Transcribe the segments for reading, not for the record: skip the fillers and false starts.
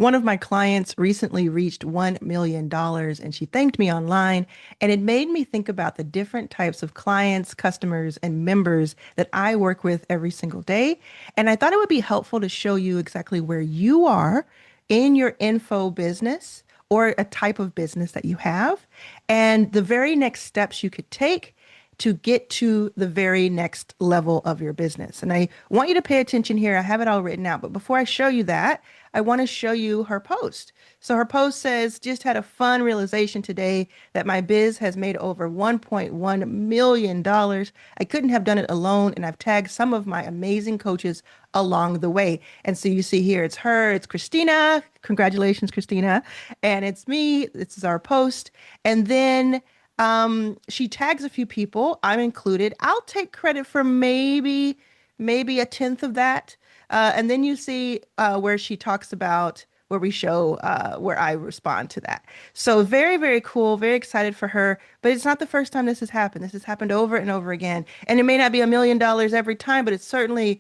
One of my clients recently reached $1 million and she thanked me online. And it made me think about the different types of clients, customers, and members that I work with every single day. And I thought it would be helpful to show you exactly where you are in your info business or a type of business that you have, and the very next steps you could take to get to the very next level of your business. And I want you to pay attention here. I have it all written out. But before I show you that, I want to show you her post. So her post says, just had a fun realization today that my biz has made over $1.1 million. I couldn't have done it alone. And I've tagged some of my amazing coaches along the way. And so you see here, it's her, it's Christina. Congratulations, Christina. And it's me. This is our post. And then she tags a few people. I'm included. I'll take credit for maybe a tenth of that. And then you see where she talks about where we show where I respond to that. So very, very cool. Very excited for her. But it's not the first time this has happened. This has happened over and over again. And it may not be $1 million every time, but it's certainly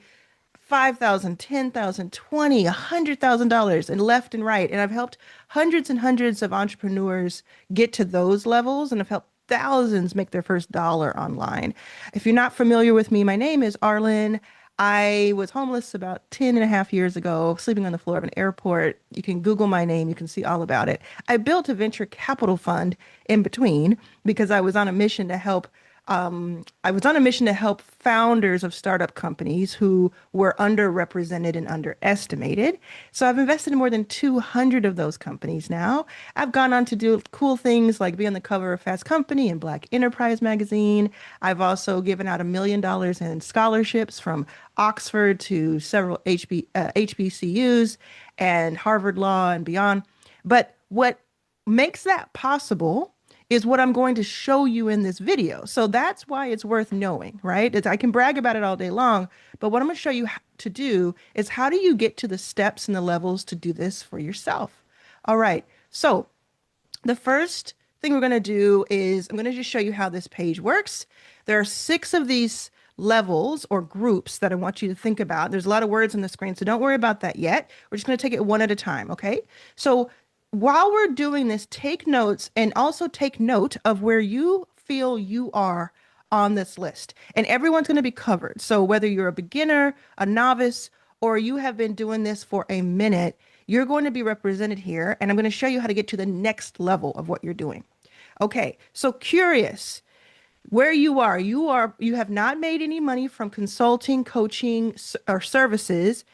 5,000, 10,000, 20, $100,000 and left and right. And I've helped hundreds and hundreds of entrepreneurs get to those levels, and I've helped thousands make their first dollar online. If you're not familiar with me, my name is Arlan. I was homeless about 10 and a half years ago, sleeping on the floor of an airport. You can Google my name, you can see all about it. I built a venture capital fund in between because I was on a mission to help founders of startup companies who were underrepresented and underestimated. So I've invested in more than 200 of those companies now. I've gone on to do cool things like be on the cover of Fast Company and Black Enterprise magazine. I've also given out $1 million in scholarships from Oxford to several HBCUs and Harvard Law and beyond. But what makes that possible is what I'm going to show you in this video. So that's why it's worth knowing, right? I can brag about it all day long, but what I'm going to show you how to do is how do you get to the steps and the levels to do this for yourself? All right. So the first thing we're going to do is I'm going to just show you how this page works. There are 6 of these levels or groups that I want you to think about. There's a lot of words on the screen, so don't worry about that yet. We're just going to take it one at a time, okay? So while we're doing this, take notes and also take note of where you feel you are on this list. And everyone's going to be covered. So whether you're a beginner, a novice, or you have been doing this for a minute, you're going to be represented here. And I'm going to show you how to get to the next level of what you're doing. Okay, so curious where you have not made any money from consulting, coaching, or services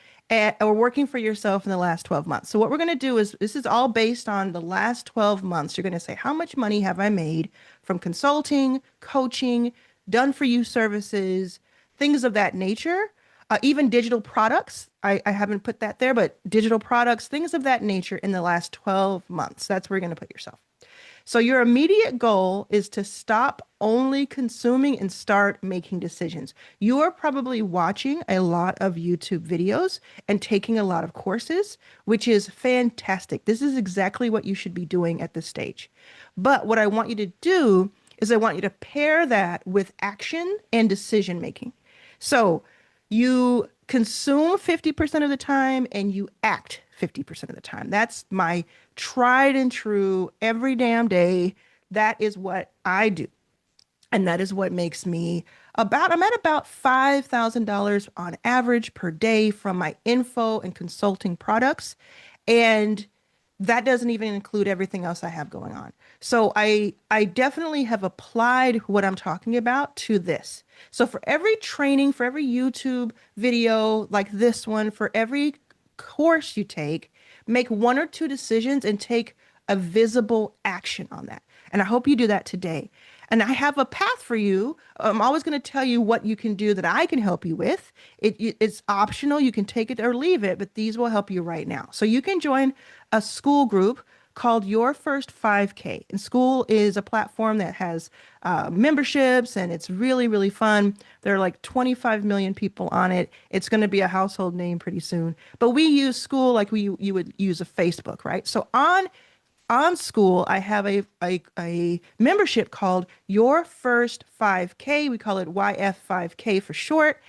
or working for yourself in the last 12 months. So what we're going to do is this is all based on the last 12 months. You're going to say, how much money have I made from consulting, coaching, done for you services, things of that nature, even digital products. I haven't put that there, but digital products, things of that nature in the last 12 months. That's where you're going to put yourself. So your immediate goal is to stop only consuming and start making decisions. You are probably watching a lot of YouTube videos and taking a lot of courses, which is fantastic. This is exactly what you should be doing at this stage. But what I want you to do is I want you to pair that with action and decision making. So you consume 50% of the time and you act 50% of the time. That's my tried and true every damn day. That is what I do. And that is what makes me I'm at about $5,000 on average per day from my info and consulting products. And that doesn't even include everything else I have going on. So I definitely have applied what I'm talking about to this. So for every training, for every YouTube video like this one, for every course you take, make 1 or 2 decisions and take a visible action on that. And I hope you do that today. And I have a path for you. I'm always going to tell you what you can do that I can help you with. It's optional. You can take it or leave it, but these will help you right now. So you can join a school group called Your First 5K. And school is a platform that has memberships, and it's really, really fun. There are like 25 million people on it. It's going to be a household name pretty soon. But we use school like you would use a Facebook, right? So on school, I have a membership called Your First 5K. We call it YF5K for short,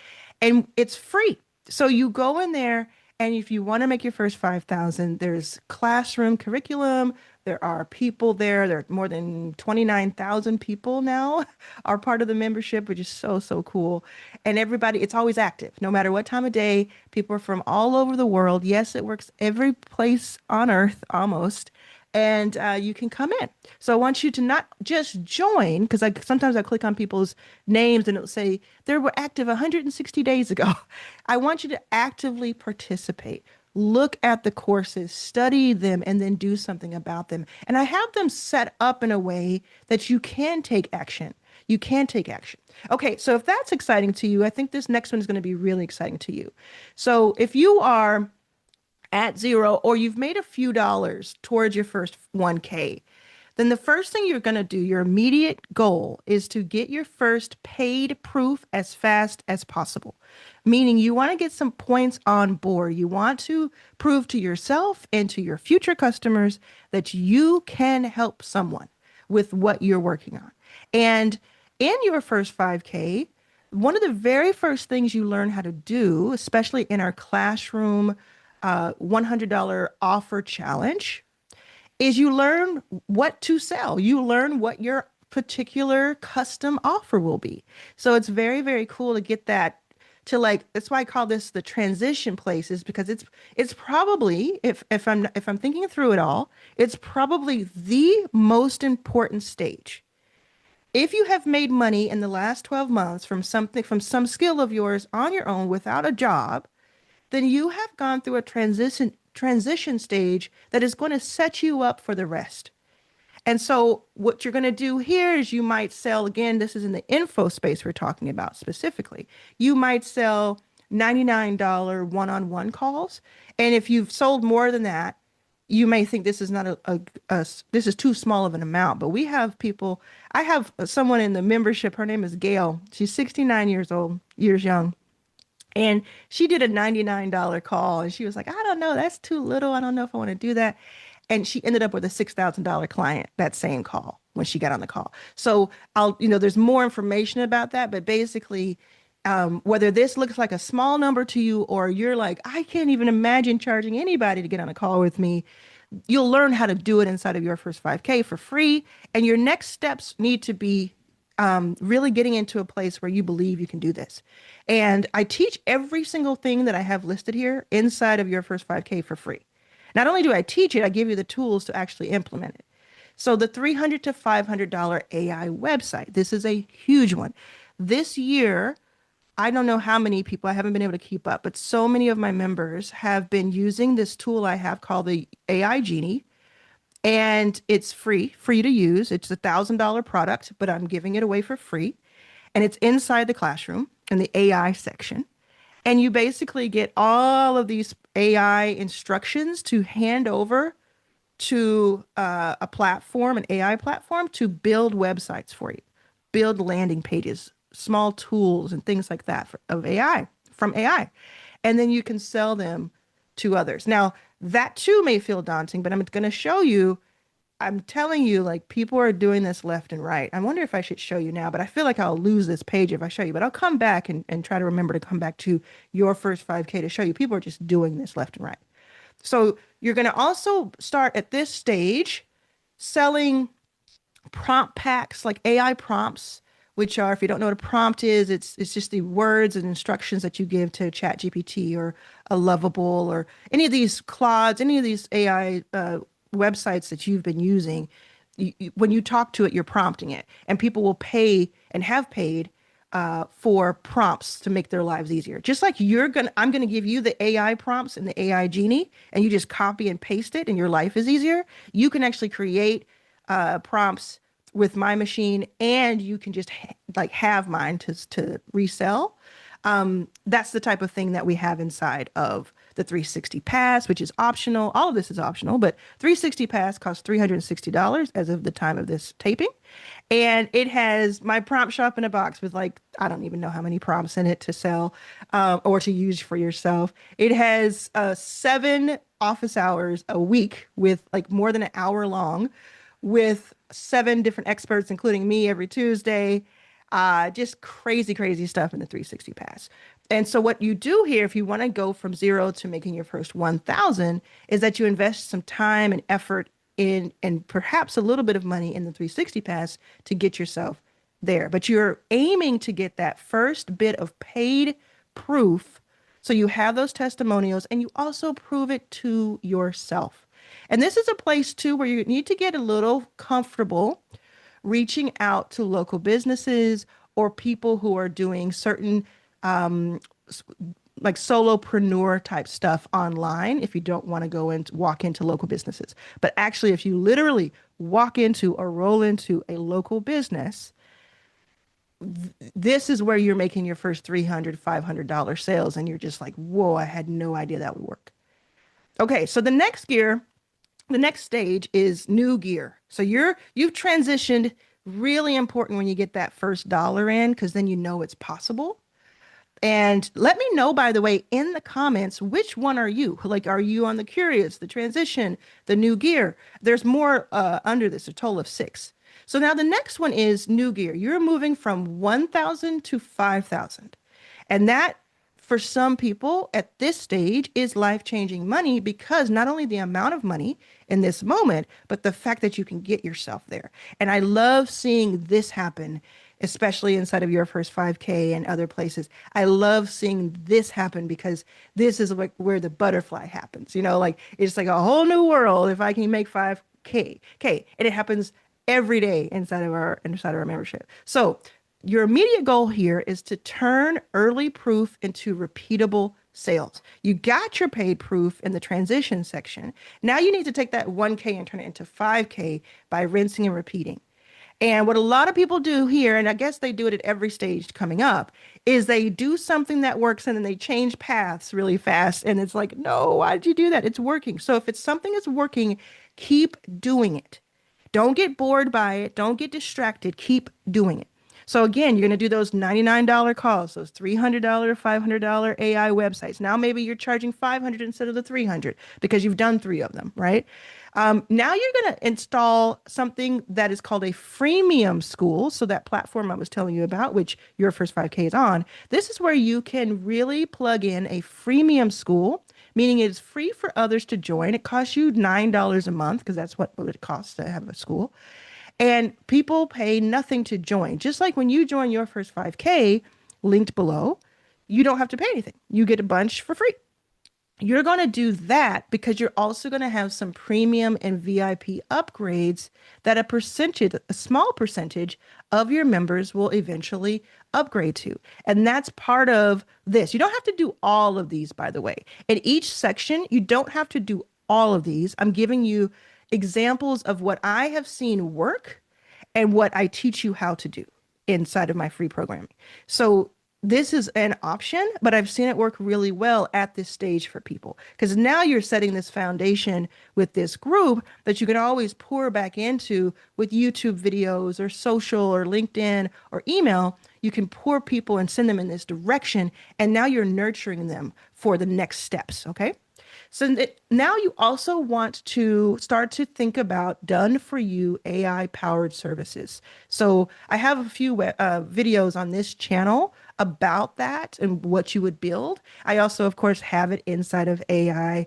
and it's free. So you go in there And if you want to make your first 5,000, there's classroom curriculum. There are people there. There are more than 29,000 people now are part of the membership, which is so, so cool. And everybody, it's always active, no matter what time of day. People are from all over the world. Yes, it works every place on earth almost. And you can come in. So I want you to not just join, because I sometimes I click on people's names and it'll say they were active 160 days ago. I want you to actively participate. Look at the courses, study them, and then do something about them. And I have them set up in a way that you can take action. You can take action. Okay, so if that's exciting to you, I think this next one is going to be really exciting to you. So if you are at zero or you've made a few dollars towards your first 1K, then the first thing you're going to do, your immediate goal is to get your first paid proof as fast as possible. Meaning you want to get some points on board. You want to prove to yourself and to your future customers that you can help someone with what you're working on. And in your first 5K, one of the very first things you learn how to do, especially in our classroom $100 offer challenge, is you learn what to sell. You learn what your particular custom offer will be. So it's very, very cool to get that to like, that's why I call this the transition places, because it's probably, if I'm thinking through it all, it's probably the most important stage. If you have made money in the last 12 months from something, from some skill of yours on your own without a job, then you have gone through a transition stage that is going to set you up for the rest. And so what you're going to do here is you might sell, again, this is in the info space we're talking about specifically. You might sell $99 one-on-one calls. And if you've sold more than that, you may think this is not this is too small of an amount, but we have people, I have someone in the membership, her name is Gail. She's 69 years old, years young. And she did a $99 call and she was like, I don't know, that's too little. I don't know if I want to do that. And she ended up with a $6,000 client that same call when she got on the call. So there's more information about that, but basically, whether this looks like a small number to you or you're like, I can't even imagine charging anybody to get on a call with me, you'll learn how to do it inside of your first 5K for free. And your next steps need to be really getting into a place where you believe you can do this. And I teach every single thing that I have listed here inside of your first 5K for free. Not only do I teach it, I give you the tools to actually implement it. So the $300 to $500 AI website, this is a huge one. This year, I don't know how many people, I haven't been able to keep up, but so many of my members have been using this tool I have called the AI Genie. And it's free to use. It's $1,000 product, but I'm giving it away for free. And it's inside the classroom in the AI section. And you basically get all of these AI instructions to hand over to a platform, an AI platform, to build websites for you, build landing pages, small tools and things like that of AI, from AI. And then you can sell them to others. Now, that too may feel daunting, but I'm going to show you. I'm telling you, like, people are doing this left and right. I wonder if I should show you now, but I feel like I'll lose this page if I show you. But I'll come back and try to remember to come back to your first 5K to show you people are just doing this left and right. So you're going to also start at this stage selling prompt packs, like AI prompts, which are, if you don't know what a prompt is, it's just the words and instructions that you give to ChatGPT or a Lovable or any of these Claudes, any of these AI websites that you've been using. When you talk to it, you're prompting it, and people will pay and have paid for prompts to make their lives easier. Just like I'm gonna give you the AI prompts in the AI Genie, and you just copy and paste it, and your life is easier. You can actually create prompts with my machine, and you can just have mine to resell. That's the type of thing that we have inside of the 360 Pass, which is optional. All of this is optional, but 360 Pass costs $360 as of the time of this taping. And it has my prompt shop in a box with, like, I don't even know how many prompts in it to sell or to use for yourself. It has 7 office hours a week with like more than an hour long with 7 different experts, including me every Tuesday. Just crazy, crazy stuff in the 360 Pass. And so what you do here, if you want to go from zero to making your first 1,000, is that you invest some time and effort in, and perhaps a little bit of money in the 360 pass to get yourself there. But you're aiming to get that first bit of paid proof. So you have those testimonials and you also prove it to yourself. And this is a place too where you need to get a little comfortable reaching out to local businesses or people who are doing certain like solopreneur type stuff online if you don't want to go and walk into local businesses. But actually, if you literally walk into or roll into a local business, this is where you're making your first $300, $500 sales. And you're just like, whoa, I had no idea that would work. Okay, so the next stage is new gear. So you've transitioned, really important when you get that first dollar in, because then you know it's possible. And let me know, by the way, in the comments, which one are you? Like, are you on the curious, the transition, the new gear? There's more under this, a total of 6. So now the next one is new gear. You're moving from 1,000 to 5,000. And that, for some people at this stage, is life-changing money because not only the amount of money in this moment, but the fact that you can get yourself there. And I love seeing this happen, especially inside of your first 5K and other places. I love seeing this happen because this is like where the butterfly happens. You know, like it's like a whole new world if I can make 5K. Okay. And it happens every day inside of our membership. So your immediate goal here is to turn early proof into repeatable sales. You got your paid proof in the transition section. Now you need to take that 1K and turn it into 5K by rinsing and repeating. And what a lot of people do here, and I guess they do it at every stage coming up, is they do something that works and then they change paths really fast. And it's like, no, why did you do that? It's working. So if it's something that's working, keep doing it. Don't get bored by it. Don't get distracted. Keep doing it. So again, you're going to do those $99 calls, those $300, $500 AI websites. Now maybe you're charging 500 instead of the 300 because you've done 3 of them, right? Now you're going to install something that is called a freemium school. So that platform I was telling you about, which your first 5K is on, this is where you can really plug in a freemium school, meaning it's free for others to join. It costs you $9 a month because that's what it costs to have a school. And people pay nothing to join. Just like when you join your first 5K, linked below, you don't have to pay anything. You get a bunch for free. You're going to do that because you're also going to have some premium and VIP upgrades that a small percentage of your members will eventually upgrade to. And that's part of this. You don't have to do all of these, by the way. In each section, you don't have to do all of these. I'm giving you examples of what I have seen work and what I teach you how to do inside of my free programming. So this is an option, but I've seen it work really well at this stage for people because now you're setting this foundation with this group that you can always pour back into with YouTube videos or social or LinkedIn or email. You can pour people and send them in this direction. And now you're nurturing them for the next steps. Okay. So now you also want to start to think about done for you AI powered services. So I have a few videos on this channel about that and what you would build. I also, of course, have it inside of AI,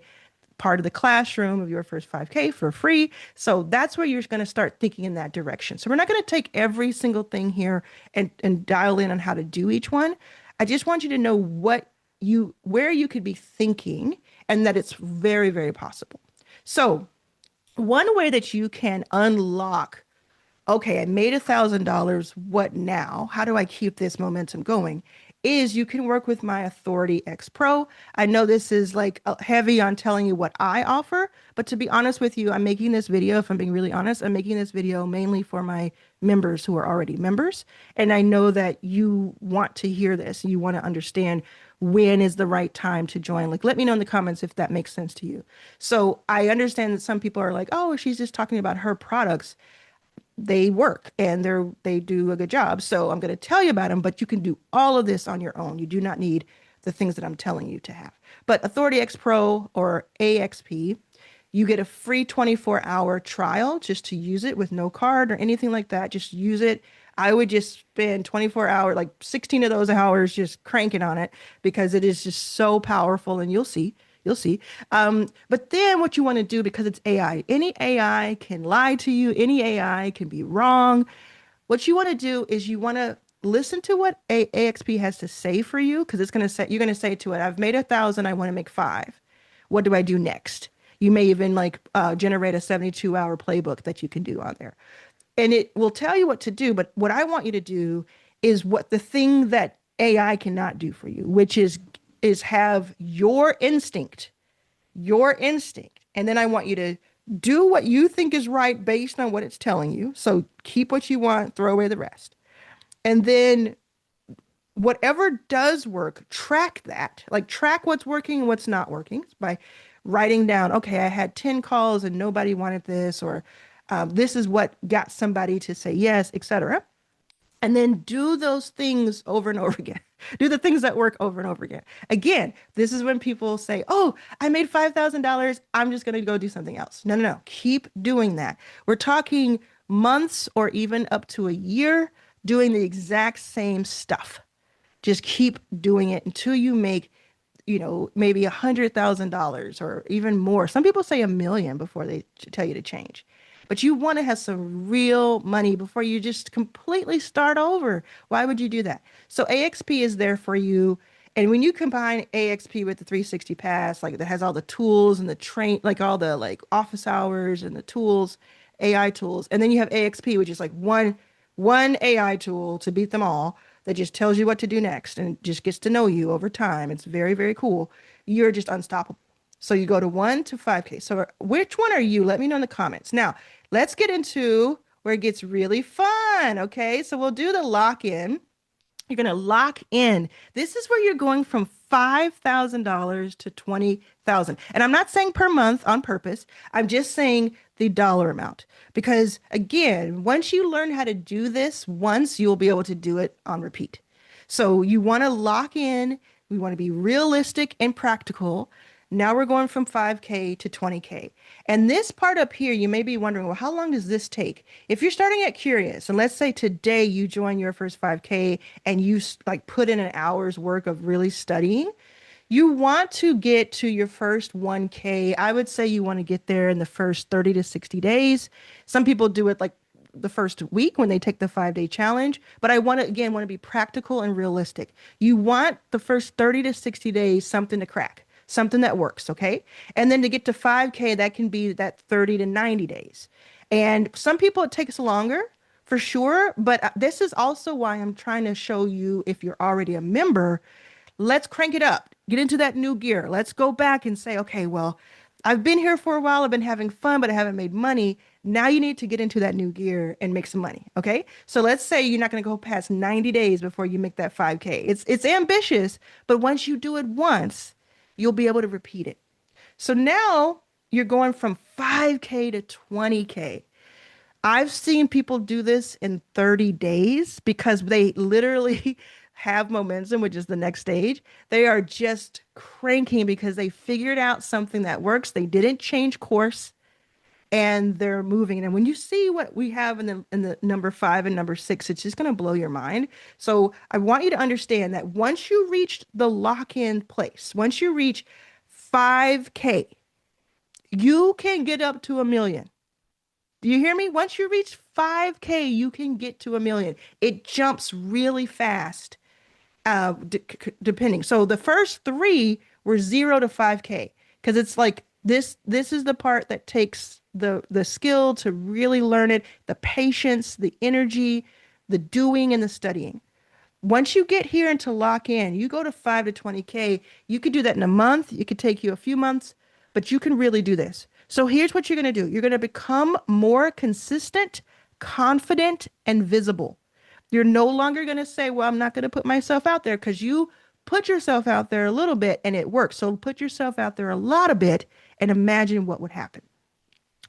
part of the classroom of your first 5K for free. So that's where you're going to start thinking in that direction. So we're not going to take every single thing here and dial in on how to do each one. I just want you to know where you could be thinking and that it's very, very possible. So one way that you can unlock, okay, I made $1,000. What now? How do I keep this momentum going? Is you can work with my Authority X Pro. I know this is like heavy on telling you what I offer, but to be honest with you, I'm making this video, if I'm being really honest, I'm making this video mainly for my members who are already members. And I know that you want to hear this. You want to understand when is the right time to join. Like, let me know in the comments if that makes sense to you. So I understand that some people are like, oh, she's just talking about her products. They work and they do a good job. So I'm going to tell you about them, but you can do all of this on your own. You do not need the things that I'm telling you to have. But Authority X Pro or AXP, you get a free 24-hour trial just to use it with no card or anything like that. Just use it. I would just spend 24 hours, like 16 of those hours just cranking on it because it is just so powerful and you'll see. But then what you want to do, because it's AI, any AI can lie to you, any AI can be wrong. What you want to do is you want to listen to what AXP has to say for you, because it's going to say, you're going to say to it, I've made 1,000, I want to make five. What do I do next? You may even like generate a 72-hour playbook that you can do on there. And it will tell you what to do. But what I want you to do is what the thing that AI cannot do for you, which is have your instinct. And then I want you to do what you think is right based on what it's telling you. So keep what you want, throw away the rest. And then whatever does work, track that. Like track what's working and what's not working by writing down, okay, I had 10 calls and nobody wanted this, or this is what got somebody to say yes, etc. And then do those things over and over again. Do the things that work over and over again. Again, this is when people say, oh, I made $5,000. I'm just going to go do something else. No, no, no. Keep doing that. We're talking months or even up to a year doing the exact same stuff. Just keep doing it until you make, maybe $100,000 or even more. Some people say 1 million before they tell you to change. But you want to have some real money before you just completely start over. Why would you do that? So AXP is there for you. And when you combine AXP with the 360 Pass, like that has all the tools and the train, like all the like office hours and the tools, AI tools, and then you have AXP, which is like one AI tool to beat them all that just tells you what to do next and just gets to know you over time. It's very, very cool. You're just unstoppable. So you go to 1 to 5K. So which one are you? Let me know in the comments. Now, let's get into where it gets really fun. Okay. So we'll do the lock in. You're going to lock in. This is where you're going from $5,000 to 20,000. And I'm not saying per month on purpose. I'm just saying the dollar amount. Because again, once you learn how to do this once, you'll be able to do it on repeat. So you want to lock in. We want to be realistic and practical. Now we're going from 5K to 20K. And this part up here, you may be wondering, well, how long does this take? If you're starting at curious, and let's say today you join your first 5K and you like put in an hour's work of really studying, you want to get to your first 1K. I would say you want to get there in the first 30 to 60 days. Some people do it like the first week when they take the 5-day challenge. But I want to be practical and realistic. You want the first 30 to 60 days something to crack, something that works, okay? And then to get to 5K, that can be that 30 to 90 days. And some people it takes longer for sure, but this is also why I'm trying to show you, if you're already a member, let's crank it up, get into that new gear. Let's go back and say, okay, well, I've been here for a while, I've been having fun, but I haven't made money. Now you need to get into that new gear and make some money, okay? So let's say you're not going to go past 90 days before you make that 5K. It's ambitious, but once you do it once, you'll be able to repeat it. So now you're going from 5K to 20K. I've seen people do this in 30 days because they literally have momentum, which is the next stage. They are just cranking because they figured out something that works. They didn't change course and they're moving. And when you see what we have in the number 5 and number 6, it's just going to blow your mind. So I want you to understand that once you reach the lock-in place, once you reach 5K, you can get up to 1 million. Do you hear me? Once you reach 5K, you can get to 1 million. It jumps really fast, depending. So the first 3 were 0 to 5K because it's like this is the part that takes the skill to really learn it, the patience, the energy, the doing and the studying. Once you get here and to lock in, you go to 5 to 20K. You could do that in a month. It could take you a few months, but you can really do this. So here's what you're going to do. You're going to become more consistent, confident, and visible. You're no longer going to say, well, I'm not going to put myself out there, because you put yourself out there a little bit and it works. So put yourself out there a lot of bit and imagine what would happen.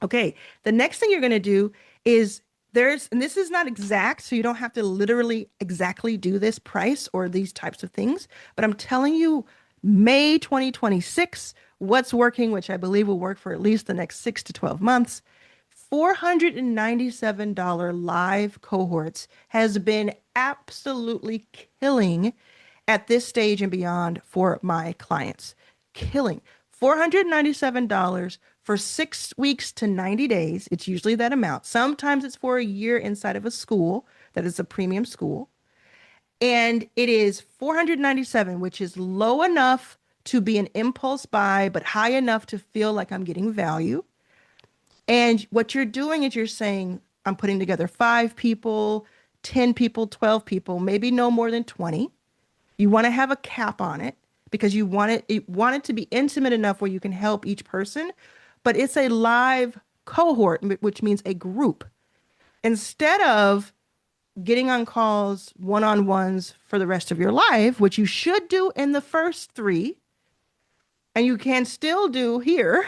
Okay, the next thing you're going to do is and this is not exact, so you don't have to literally exactly do this price or these types of things, but I'm telling you, May 2026, what's working, which I believe will work for at least the next 6 to 12 months. $497 live cohorts has been absolutely killing at this stage and beyond for my clients. Killing. $497 for 6 weeks to 90 days. It's usually that amount. Sometimes it's for a year inside of a school that is a premium school. And it is 497, which is low enough to be an impulse buy, but high enough to feel like I'm getting value. And what you're doing is you're saying, I'm putting together 5 people, 10 people, 12 people, maybe no more than 20. You want to have a cap on it because you want it to be intimate enough where you can help each person, but it's a live cohort, which means a group. Instead of getting on calls one-on-ones for the rest of your life, which you should do in the first 3, and you can still do here,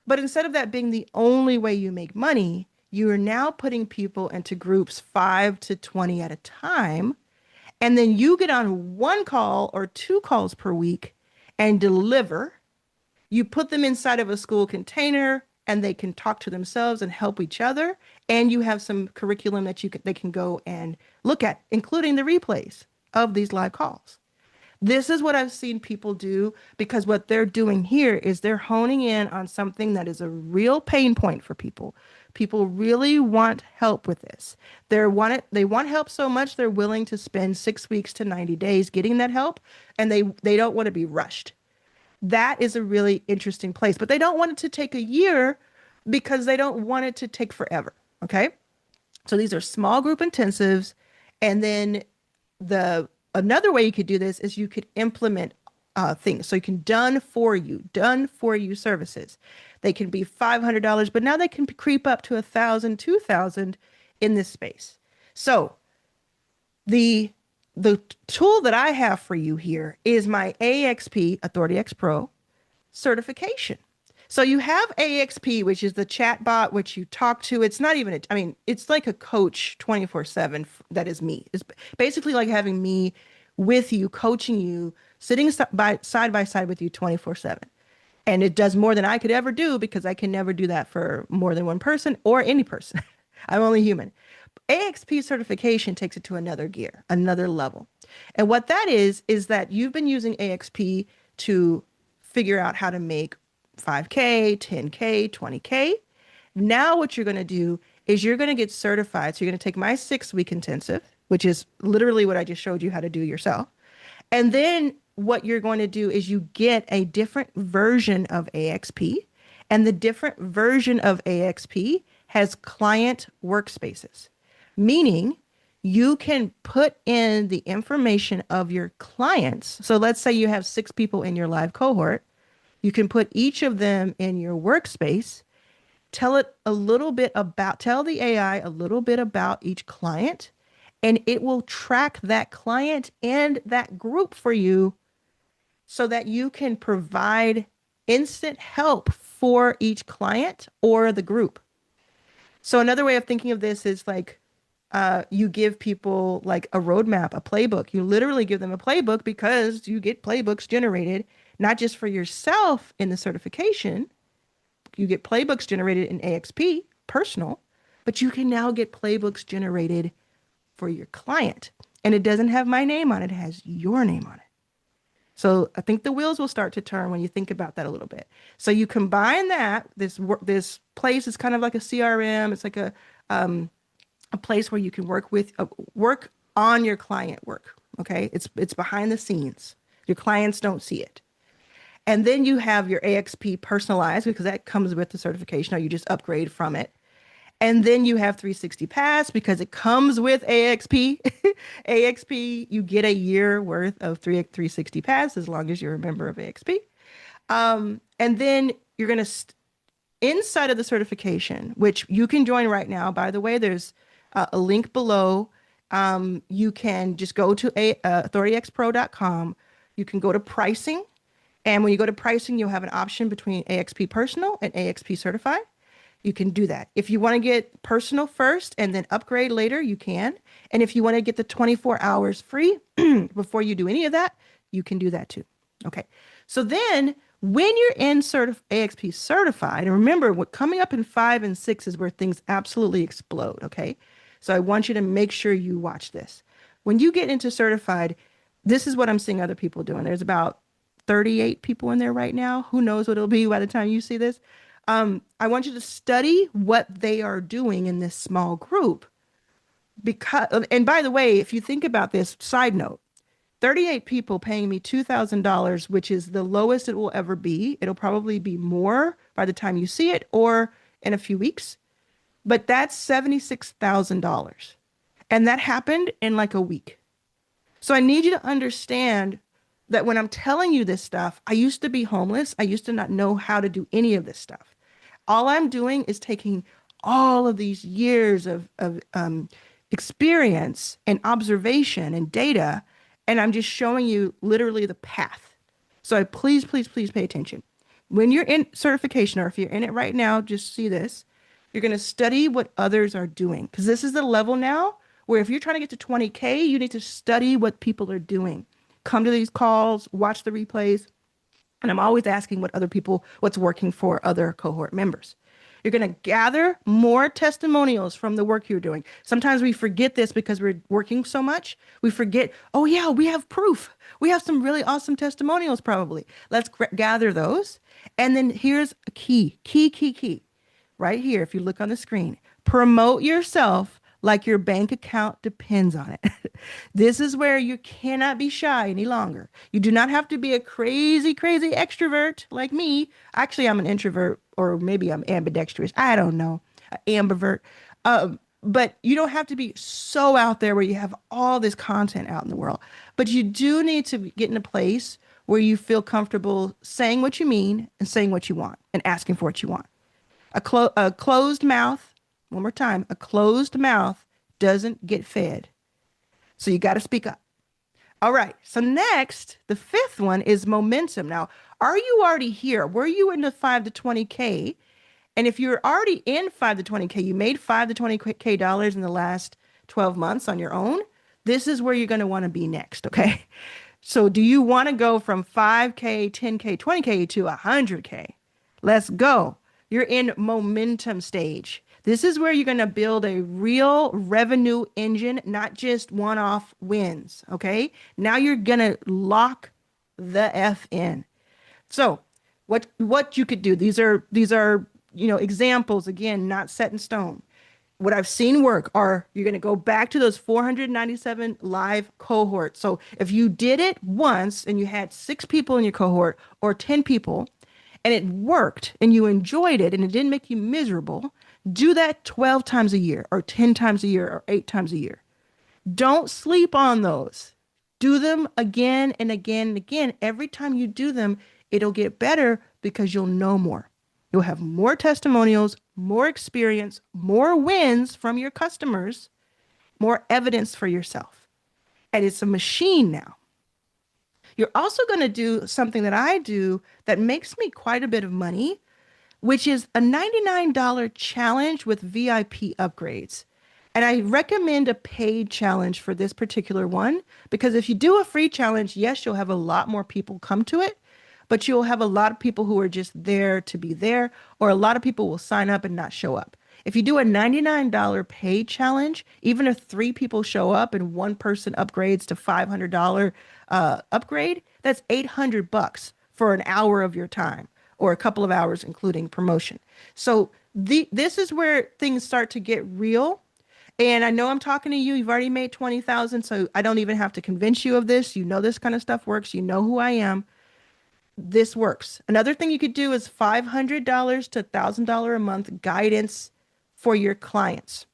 but instead of that being the only way you make money, you are now putting people into groups 5 to 20 at a time. And then you get on 1 call or 2 calls per week and deliver. You put them inside of a school container and they can talk to themselves and help each other. And you have some curriculum that they can go and look at, including the replays of these live calls. This is what I've seen people do because what they're doing here is they're honing in on something that is a real pain point for people. People really want help with this. They want help so much they're willing to spend 6 weeks to 90 days getting that help, and they don't want to be rushed. That is a really interesting place, but they don't want it to take a year because they don't want it to take forever. Okay. So these are small group intensives. And then another way you could do this is you could implement things. So you can done for you services. They can be $500, but now they can creep up to 1,000, 2,000 in this space. So the tool that I have for you here is my AXP Authority X Pro certification. So you have AXP, which is the chat bot, which you talk to. It's not even, it's like a coach 24/7. That is me. It's basically like having me with you, coaching you, sitting side by side with you 24/7. And it does more than I could ever do because I can never do that for more than one person or any person. I'm only human. AXP certification takes it to another gear, another level. And what that is that you've been using AXP to figure out how to make 5K, 10K, 20K. Now what you're going to do is you're going to get certified. So you're going to take my 6-week intensive, which is literally what I just showed you how to do yourself. And then what you're going to do is you get a different version of AXP, and the different version of AXP has client workspaces, meaning you can put in the information of your clients. So let's say you have 6 people in your live cohort. You can put each of them in your workspace, tell the AI a little bit about each client, and it will track that client and that group for you so that you can provide instant help for each client or the group. So another way of thinking of this is like you give people like a roadmap, a playbook. You literally give them a playbook because you get playbooks generated, not just for yourself in the certification. You get playbooks generated in AXP, personal, but you can now get playbooks generated for your client. And it doesn't have my name on it. It has your name on it. So I think the wheels will start to turn when you think about that a little bit. So you combine that, this place is kind of like a CRM. It's like a place where you can work on your client work. Okay. It's behind the scenes. Your clients don't see it. And then you have your AXP personalized because that comes with the certification, or you just upgrade from it. And then you have 360 Pass because it comes with AXP. AXP, you get a year worth of 360 Pass as long as you're a member of AXP. And then you're going to, inside of the certification, which you can join right now, by the way, there's a link below. You can just go to authorityxpro.com. You can go to pricing. And when you go to pricing, you'll have an option between AXP Personal and AXP Certified. You can do that. If you want to get personal first and then upgrade later, you can. And if you want to get the 24 hours free before you do any of that, you can do that too. Okay. So then When you're in AXP certified, and remember, what coming up in 5 and 6 is where things absolutely explode. Okay. So I want you to make sure you watch this. When you get into certified, this is what I'm seeing other people doing. There's about 38 people in there right now. Who knows what it'll be by the time you see this? I want you to study what they are doing in this small group. Because, and by the way, if you think about this, side note, 38 people paying me $2,000, which is the lowest it will ever be. It'll probably be more by the time you see it or in a few weeks, but that's $76,000. And that happened in like a week. So I need you to understand that when I'm telling you this stuff, I used to be homeless. I used to not know how to do any of this stuff. All I'm doing is taking all of these years of experience and observation and data, and I'm just showing you literally the path. So please, please, please pay attention. When you're in certification, or if you're in it right now, just see this. You're going to study what others are doing because this is the level now where if you're trying to get to 20K, you need to study what people are doing. Come to these calls, watch the replays, and I'm always asking what's working for other cohort members. You're going to gather more testimonials from the work you're doing. Sometimes we forget this because we're working so much. We forget, oh, yeah, we have proof. We have some really awesome testimonials, probably. Let's gather those. And then here's a key, right here. If you look on the screen, promote yourself like your bank account depends on it. This is where you cannot be shy any longer. You do not have to be a crazy, crazy extrovert like me. Actually, I'm an introvert, or maybe I'm ambidextrous. I don't know, ambivert. But you don't have to be so out there where you have all this content out in the world. But you do need to get in a place where you feel comfortable saying what you mean and saying what you want and asking for what you want. A closed mouth, one more time, a closed mouth doesn't get fed. So you got to speak up. All right. So next, the fifth one is momentum. Now, are you already here? Were you in the 5 to 20K? And if you're already in 5 to 20K, you made 5 to 20K dollars in the last 12 months on your own. This is where you're going to want to be next. Okay. So do you want to go from 5K, 10K, 20K to 100K? Let's go. You're in momentum stage. This is where you're going to build a real revenue engine, not just one-off wins. Okay. Now you're going to lock the F in. So what you could do, these are examples, again, not set in stone. What I've seen work are you're going to go back to those 497 live cohorts. So if you did it once and you had 6 people in your cohort or 10 people and it worked and you enjoyed it and it didn't make you miserable, do that 12 times a year or 10 times a year or 8 times a year. Don't sleep on those. Do them again and again and again. Every time you do them, it'll get better because you'll know more. You'll have more testimonials, more experience, more wins from your customers, more evidence for yourself. And it's a machine now. You're also going to do something that I do that makes me quite a bit of money, which is a $99 challenge with VIP upgrades. And I recommend a paid challenge for this particular one, because if you do a free challenge, yes, you'll have a lot more people come to it, but you'll have a lot of people who are just there to be there, or a lot of people will sign up and not show up. If you do a $99 paid challenge, even if 3 people show up and one person upgrades to $500 upgrade, that's $800 for an hour of your time, or a couple of hours, including promotion. So this is where things start to get real. And I know I'm talking to you. You've already made 20,000, so I don't even have to convince you of this. You know this kind of stuff works. You know who I am. This works. Another thing you could do is $500 to $1,000 a month guidance for your clients.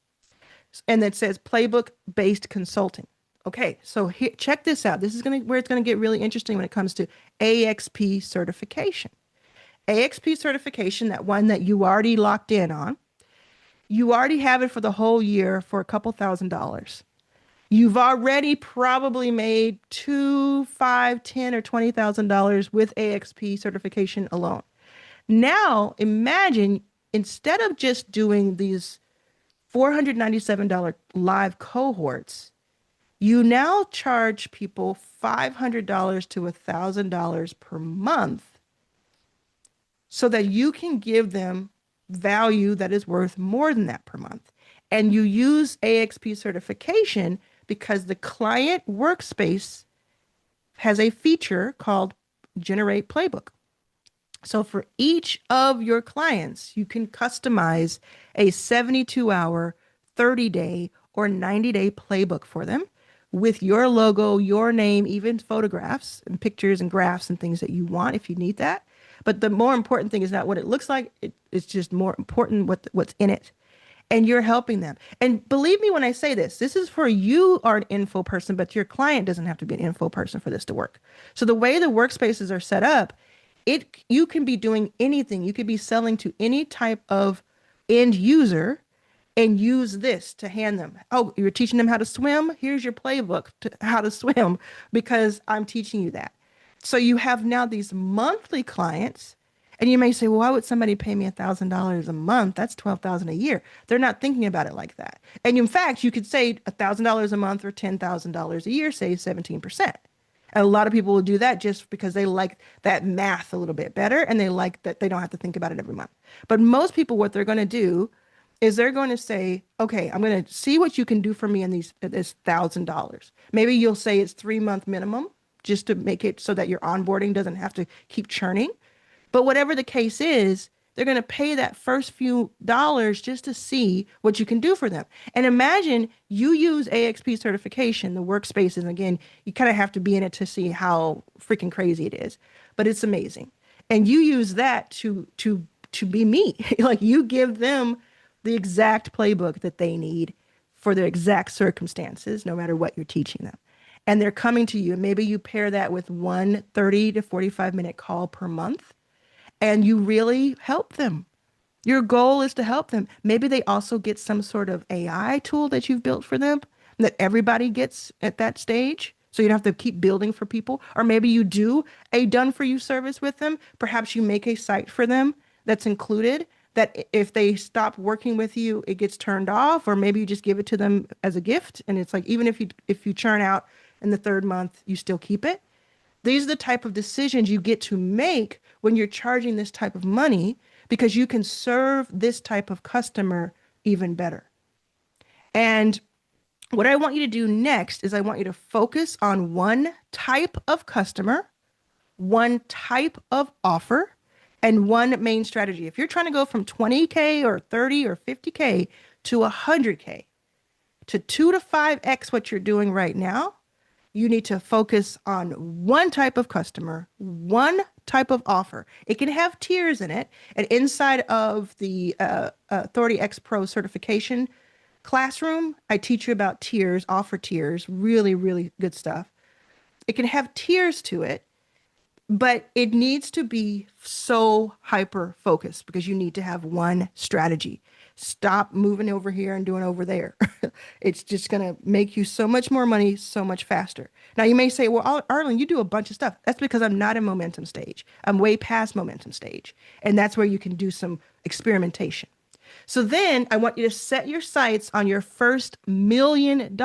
And that says playbook based consulting. Okay, so here, check this out. This is where it's going to get really interesting when it comes to AXP certification. AXP certification, that one that you already locked in on, you already have it for the whole year for a couple $1,000s. You've already probably made $2, $5, $10, or $20,000 with AXP certification alone. Now imagine, instead of just doing these $497 live cohorts, you now charge people $500 to $1,000 per month so that you can give them value that is worth more than that per month. And you use AXP certification because the client workspace has a feature called Generate Playbook. So for each of your clients, you can customize a 72-hour, 30-day, or 90-day playbook for them with your logo, your name, even photographs and pictures and graphs and things that you want if you need that. But the more important thing is not what it looks like. It's just more important what's in it. And you're helping them. And believe me when I say this, this is for you are an info person, but your client doesn't have to be an info person for this to work. So the way the workspaces are set up, you can be doing anything. You could be selling to any type of end user and use this to hand them. Oh, you're teaching them how to swim? Here's your playbook to how to swim because I'm teaching you that. So you have now these monthly clients, and you may say, well, why would somebody pay me $1,000 a month? That's $12,000 a year. They're not thinking about it like that. And in fact, you could say $1,000 a month or $10,000 a year, save 17%. And a lot of people will do that just because they like that math a little bit better and they like that they don't have to think about it every month. But most people, what they're going to do is they're going to say, okay, I'm going to see what you can do for me in this $1,000. Maybe you'll say it's 3-month minimum just to make it so that your onboarding doesn't have to keep churning. But whatever the case is, they're going to pay that first few dollars just to see what you can do for them. And imagine you use AXP certification, the workspaces. And again, you kind of have to be in it to see how freaking crazy it is, but it's amazing. And you use that to be me. Like you give them the exact playbook that they need for their exact circumstances, no matter what you're teaching them. And they're coming to you. And maybe you pair that with one 30 to 45-minute call per month and you really help them. Your goal is to help them. Maybe they also get some sort of AI tool that you've built for them that everybody gets at that stage. So you don't have to keep building for people. Or maybe you do a done for you service with them. Perhaps you make a site for them that's included that if they stop working with you, it gets turned off. Or maybe you just give it to them as a gift. And it's like, even if you churn out in the 3rd month, you still keep it. These are the type of decisions you get to make when you're charging this type of money because you can serve this type of customer even better. And what I want you to do next is I want you to focus on one type of customer, one type of offer, and one main strategy. If you're trying to go from 20K or 30 or 50K to 100K to 2 to 5x what you're doing right now, you need to focus on one type of customer, one type of offer. It can have tiers in it. And inside of the Authority X Pro certification classroom, I teach you about tiers, offer tiers, really, really good stuff. It can have tiers to it, but it needs to be so hyper focused because you need to have one strategy. Stop moving over here and doing over there. It's just going to make you so much more money, so much faster. Now you may say, well, Arlan, you do a bunch of stuff. That's because I'm not in momentum stage. I'm way past momentum stage. And that's where you can do some experimentation. So then I want you to set your sights on your first $1 million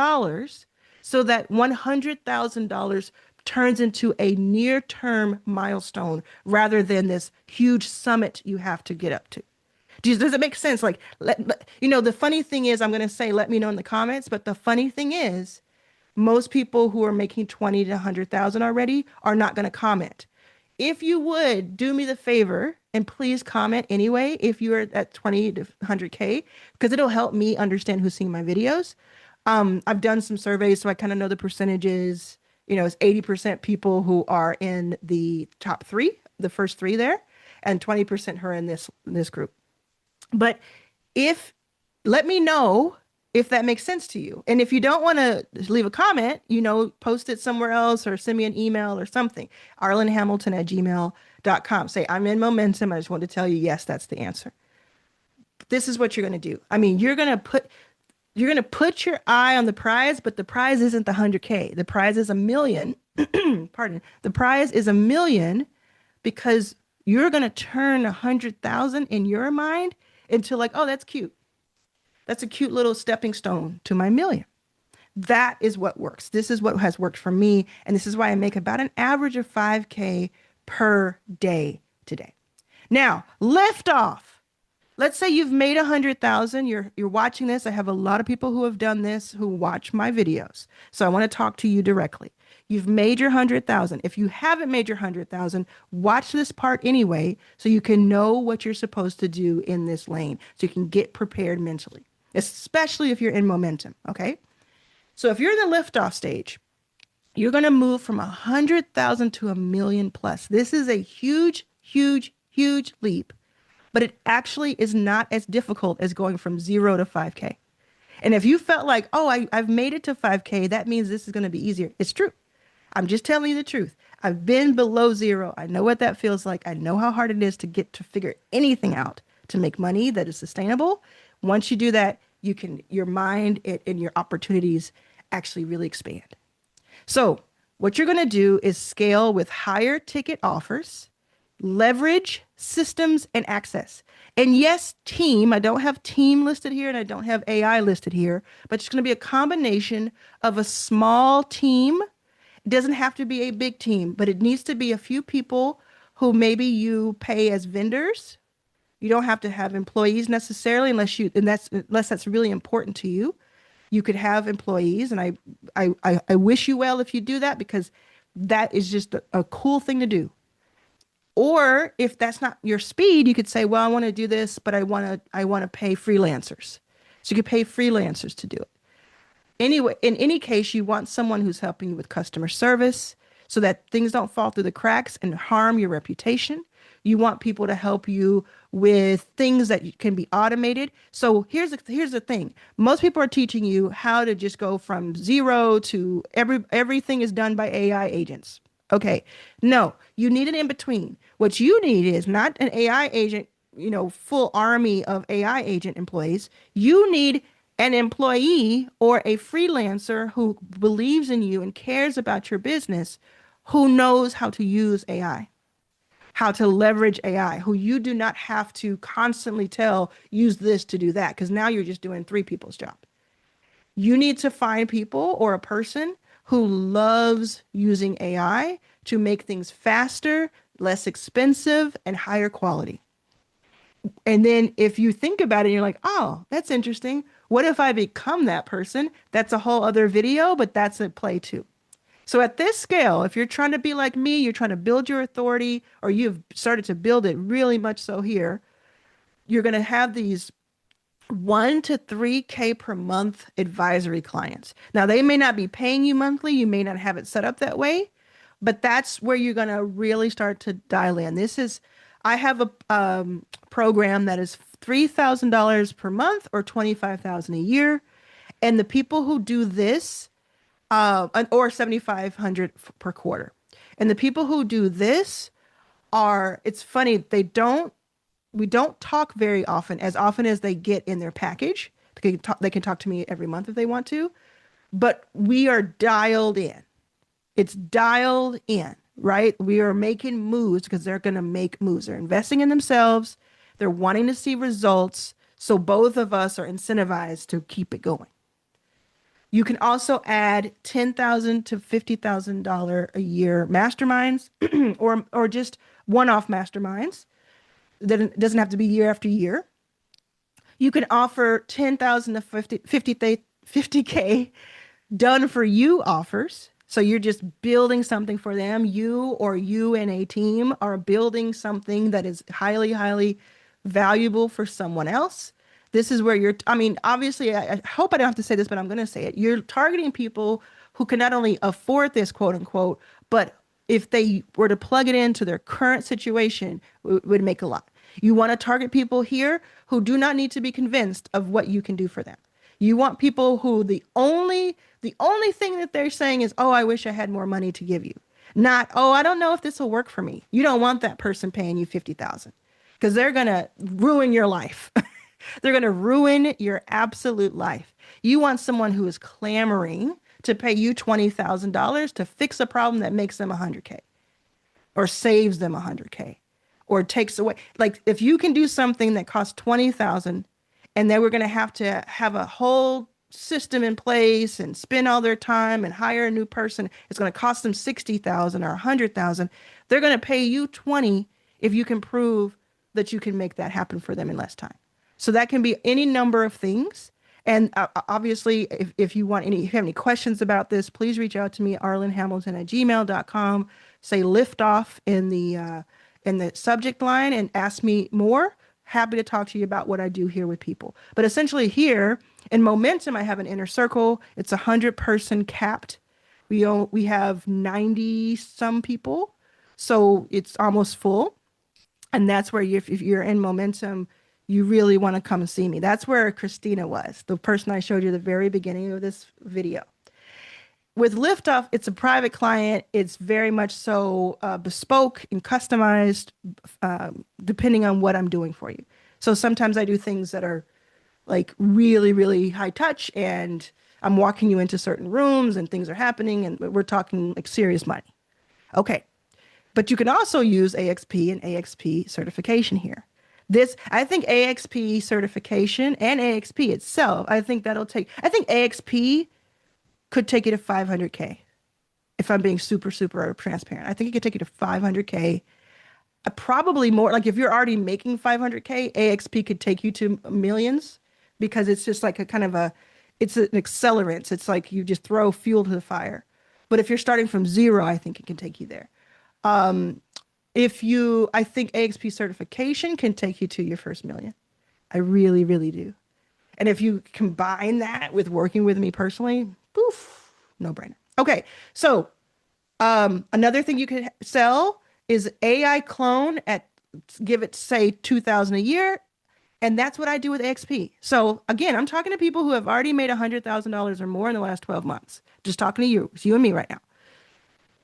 so that $100,000 turns into a near-term milestone rather than this huge summit you have to get up to. Does it make sense? Like, the funny thing is, I'm going to say, let me know in the comments. But the funny thing is, most people who are making 20 to 100,000 already are not going to comment. If you would do me the favor and please comment anyway, if you're at 20 to 100K, because it'll help me understand who's seeing my videos. I've done some surveys, so I kind of know the percentages. It's 80% people who are in the top 3, the first 3 there, and 20% who are in this group. But let me know if that makes sense to you. And if you don't want to leave a comment, post it somewhere else or send me an email or something. arlanhamilton@gmail.com. Say, I'm in momentum. I just want to tell you, yes, that's the answer. This is what you're going to do. I mean, you're going to put your eye on the prize, but the prize isn't the 100K. The prize is $1 million. Pardon. The prize is $1 million because you're going to turn 100,000 in your mind into like, oh, that's cute. That's a cute little stepping stone to my $1 million. That is what works. This is what has worked for me. And this is why I make about an average of 5K per day today. Now, lift off. Let's say you've made 100,000. You're watching this. I have a lot of people who have done this who watch my videos. So I want to talk to you directly. You've made your 100,000. If you haven't made your 100,000, watch this part anyway so you can know what you're supposed to do in this lane so you can get prepared mentally, especially if you're in momentum, okay? So if you're in the liftoff stage, you're going to move from 100,000 to a million plus. This is a huge, huge, huge leap, but it actually is not as difficult as going from 0 to 5K. And if you felt like, oh, I've made it to 5K, that means this is going to be easier. It's true. I'm just telling you the truth. I've been below 0. I know what that feels like. I know how hard it is to get to figure anything out to make money that is sustainable. Once you do that, you can, your mind and your opportunities actually really expand. So what you're going to do is scale with higher ticket offers, leverage systems and access. And yes, team, I don't have team listed here and I don't have AI listed here, but it's going to be a combination of a small team. It doesn't have to be a big team, but it needs to be a few people who maybe you pay as vendors. You don't have to have employees necessarily unless that's really important to you. You could have employees, and I wish you well if you do that because that is just a cool thing to do. Or if that's not your speed, you could say, well, I want to do this, but I want to pay freelancers. So you could pay freelancers to do it. Anyway, in any case, you want someone who's helping you with customer service so that things don't fall through the cracks and harm your reputation. You want people to help you with things that can be automated. So here's the thing. Most people are teaching you how to just go from 0 to everything is done by AI agents. Okay. No, you need an in between. What you need is not an AI agent, full army of AI agent employees. You need an employee or a freelancer who believes in you and cares about your business, who knows how to use AI, how to leverage AI, who you do not have to constantly tell, use this to do that, because now you're just doing 3 people's job. You need to find people or a person who loves using AI to make things faster, less expensive, and higher quality. And then if you think about it, you're like, oh, that's interesting. What if I become that person? That's a whole other video, but that's a play too. So at this scale, if you're trying to be like me, you're trying to build your authority, or you've started to build it really much so here, you're going to have these 1 to 3K per month advisory clients. Now, they may not be paying you monthly. You may not have it set up that way, but that's where you're going to really start to dial in. I have a program that is $3,000 per month or $25,000 a year. And the people who do this, or 7,500 per quarter. And the people who do this it's funny, we don't talk very often as they get in their package. They can talk to me every month if they want to, but we are dialed in. It's dialed in, right? We are making moves because they're going to make moves. They're investing in themselves. They're wanting to see results. So both of us are incentivized to keep it going. You can also add $10,000 to $50,000 a year masterminds or just one-off masterminds. That it doesn't have to be year after year. You can offer 10,000 to 50K done for you offers. So you're just building something for them. You and a team are building something that is highly, highly valuable for someone else. This is where obviously, I hope I don't have to say this, but I'm going to say it. You're targeting people who can not only afford this, quote unquote, but if they were to plug it into their current situation, it would make a lot. You want to target people here who do not need to be convinced of what you can do for them. You want people who the only thing that they're saying is, oh, I wish I had more money to give you. Not, oh, I don't know if this will work for me. You don't want that person paying you 50,000 because they're going to ruin your life. They're going to ruin your absolute life. You want someone who is clamoring to pay you $20,000 to fix a problem that makes them 100K or saves them 100K or takes away. Like if you can do something that costs 20,000 and then we're going to have a whole system in place and spend all their time and hire a new person, it's going to cost them 60,000 or 100,000. They're going to pay you 20 if you can prove that you can make that happen for them in less time. So that can be any number of things. And obviously, if you want any, if you have any questions about this, please reach out to me, arlanhamilton@gmail.com. Say lift off in the subject line and ask me more. Happy to talk to you about what I do here with people. But essentially here in Momentum, I have an inner circle. It's 100-person capped. We have 90 some people. So it's almost full. And that's where if you're in Momentum, you really want to come and see me. That's where Christina was, the person I showed you at the very beginning of this video. With Liftoff, it's a private client. It's very much so bespoke and customized, depending on what I'm doing for you. So sometimes I do things that are like really, really high touch, and I'm walking you into certain rooms and things are happening, and we're talking like serious money. Okay. But you can also use AXP and AXP certification here. I think AXP certification and AXP itself, I think AXP could take you to 500K. If I'm being super, super transparent, I think it could take you to 500K. Probably more. Like if you're already making 500K, AXP could take you to millions, because it's just like it's an accelerant. It's like you just throw fuel to the fire. But if you're starting from zero, I think it can take you there. I think AXP certification can take you to your first million. I really, really do. And if you combine that with working with me personally, poof, no brainer. Okay. So, another thing you could sell is AI clone give it, say, 2,000 a year. And that's what I do with AXP. So again, I'm talking to people who have already made $100,000 or more in the last 12 months. Just talking to you. It's you and me right now.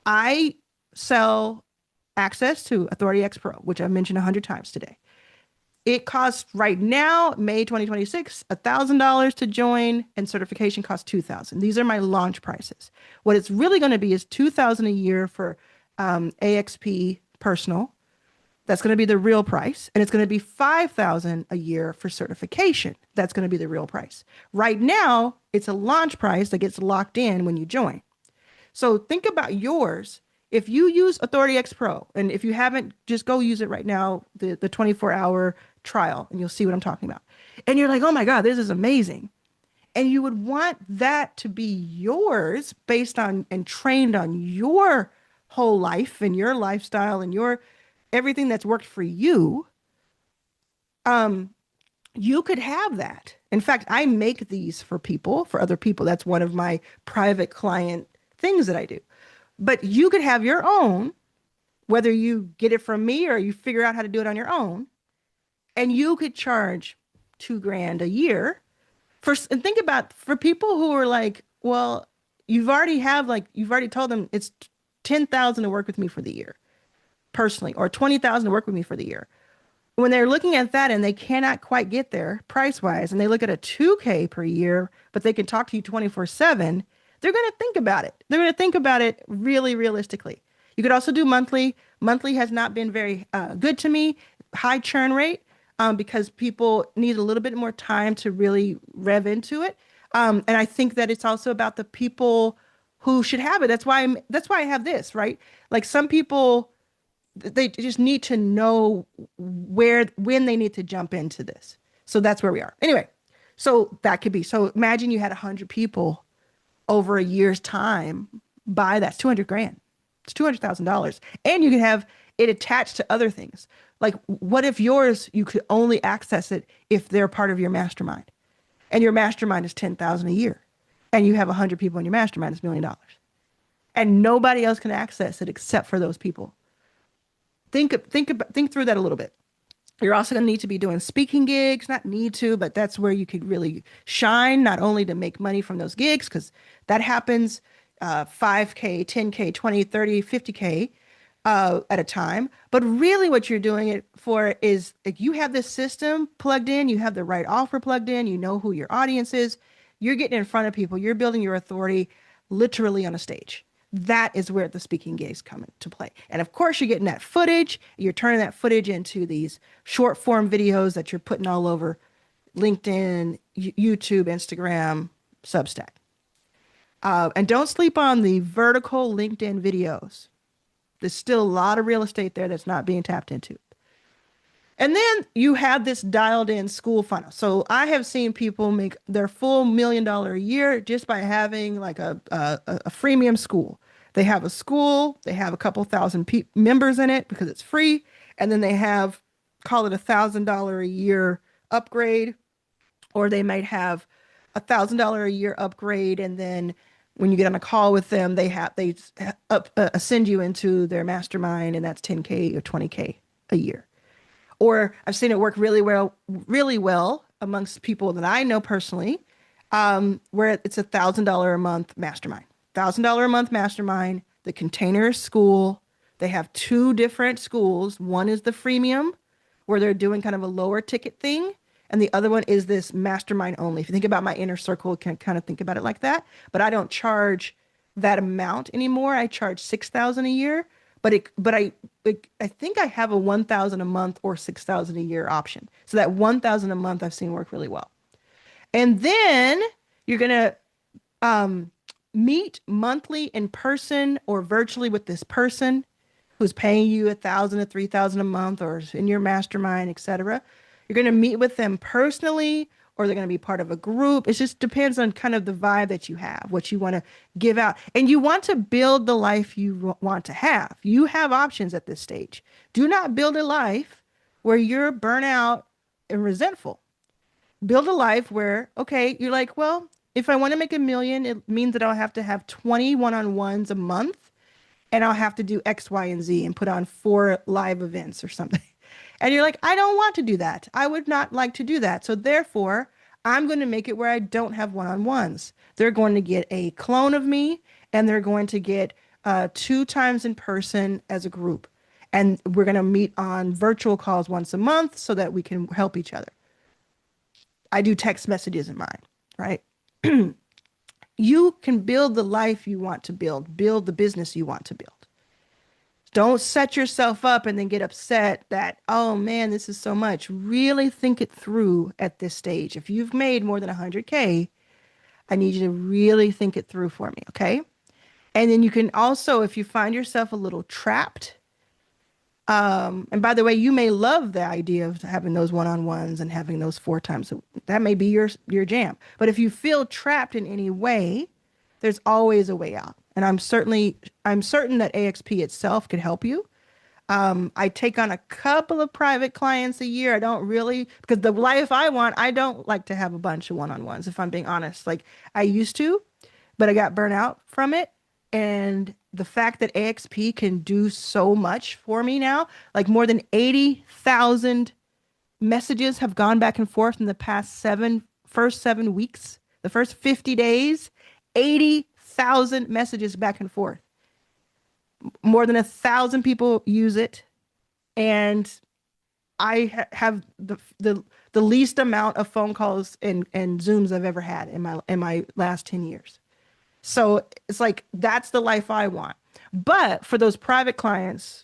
I sell access to Authority X Pro, which I've mentioned 100 times today. It costs right now, May 2026, $1,000 to join, and certification costs $2,000. These are my launch prices. What it's really going to be is $2,000 a year for AXP personal. That's going to be the real price. And it's going to be $5,000 a year for certification. That's going to be the real price. Right now, it's a launch price that gets locked in when you join. So think about yours. If you use Authority X Pro, and if you haven't, just go use it right now, the 24-hour trial, and you'll see what I'm talking about. And you're like, oh my God, this is amazing. And you would want that to be yours based on and trained on your whole life and your lifestyle and your everything that's worked for you. You could have that. In fact, I make these for other people. That's one of my private client things that I do. But you could have your own, whether you get it from me or you figure out how to do it on your own, and you could charge $2,000 a year and think about for people who are like, well, you've already told them it's 10,000 to work with me for the year personally, or 20,000 to work with me for the year. When they're looking at that and they cannot quite get there price wise, and they look at a 2K per year, but they can talk to you 24/7, they're going to think about it. They're going to think about it really realistically. You could also do monthly. Monthly has not been very good to me. High churn rate because people need a little bit more time to really rev into it. And I think that it's also about the people who should have it. That's why I have this, right? Like some people, they just need to know when they need to jump into this. So that's where we are. Anyway, so that could be. So imagine you had 100 people over a year's time buy that's $200,000. It's $200,000. And you can have it attached to other things. Like what if yours, you could only access it if they're part of your mastermind, and your mastermind is 10,000 a year, and you have 100 people in your mastermind, it's $1 million, and nobody else can access it except for those people. Think through that a little bit. You're also going to need to be doing speaking gigs, not need to, but that's where you could really shine, not only to make money from those gigs, because that happens 5K, 10K, 20, 30, 50K at a time. But really what you're doing it for is like you have this system plugged in, you have the right offer plugged in, you know who your audience is, you're getting in front of people, you're building your authority literally on a stage. That is where the speaking gigs come into play. And of course, you're getting that footage. You're turning that footage into these short form videos that you're putting all over LinkedIn, YouTube, Instagram, Substack. And don't sleep on the vertical LinkedIn videos. There's still a lot of real estate there that's not being tapped into. And then you have this dialed in school funnel. So I have seen people make their full $1 million a year just by having like a freemium school. They have a school, they have a couple thousand members in it because it's free. And then they have, call it $1,000 a year upgrade, or they might have $1,000 a year upgrade. And then when you get on a call with them, send you into their mastermind, and that's 10K or 20K a year. Or I've seen it work really well amongst people that I know personally, where it's $1,000 a month mastermind. $1,000 a month mastermind. The container school. They have two different schools. One is the freemium, where they're doing kind of a lower ticket thing, and the other one is this mastermind only. If you think about my inner circle, you can kind of think about it like that. But I don't charge that amount anymore. I charge 6,000 a year, I think I have a 1,000 a month or 6,000 a year option. So that 1,000 a month I've seen work really well. And then you're gonna meet monthly in person or virtually with this person who's paying you 1,000 to 3,000 a month, or in your mastermind, etc. You're going to meet with them personally, or they're going to be part of a group. It just depends on kind of the vibe that you have, what you want to give out. And you want to build the life you want to have. You have options at this stage. Do not build a life where you're burnout and resentful. Build a life where, okay, you're like, well, if I want to make 1 million, it means that I'll have to have 20 one-on-ones a month, and I'll have to do X, Y, and Z and put on 4 live events or something. And you're like, I don't want to do that. I would not like to do that. So therefore, I'm going to make it where I don't have one-on-ones. They're going to get a clone of me, and they're going to get 2 times in person as a group. And we're going to meet on virtual calls once a month so that we can help each other. I do text messages in mine, right? You can build the life you want to build the business you want to build. Don't set yourself up and then get upset that, oh man, this is so much. Really think it through at this stage. If you've made more than 100K, I need you to really think it through for me, okay? And then you can also, if you find yourself a little trapped, and by the way, you may love the idea of having those one-on-ones and having those 4 times. That may be your jam. But if you feel trapped in any way, there's always a way out. And I'm certain that AXP itself could help you. I take on a couple of private clients a year. I don't really, because the life I want, I don't like to have a bunch of one-on-ones, if I'm being honest. Like I used to, but I got burnt out from it. And the fact that AXP can do so much for me now, like more than 80,000 messages have gone back and forth in the first 7 weeks, the first 50 days, 80,000 messages back and forth. More than 1,000 people use it. And I have the least amount of phone calls and Zooms I've ever had in my last 10 years. So it's like, that's the life I want. But for those private clients,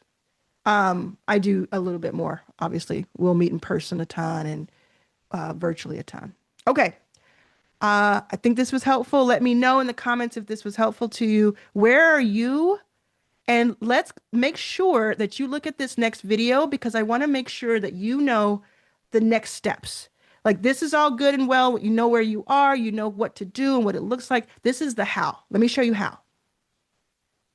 I do a little bit more. Obviously, we'll meet in person a ton and virtually a ton. Okay. I think this was helpful. Let me know in the comments if this was helpful to you. Where are you? And let's make sure that you look at this next video, because I want to make sure that you know the next steps. Like, this is all good and well. You know where you are, you know what to do and what it looks like. This is the how. Let me show you how.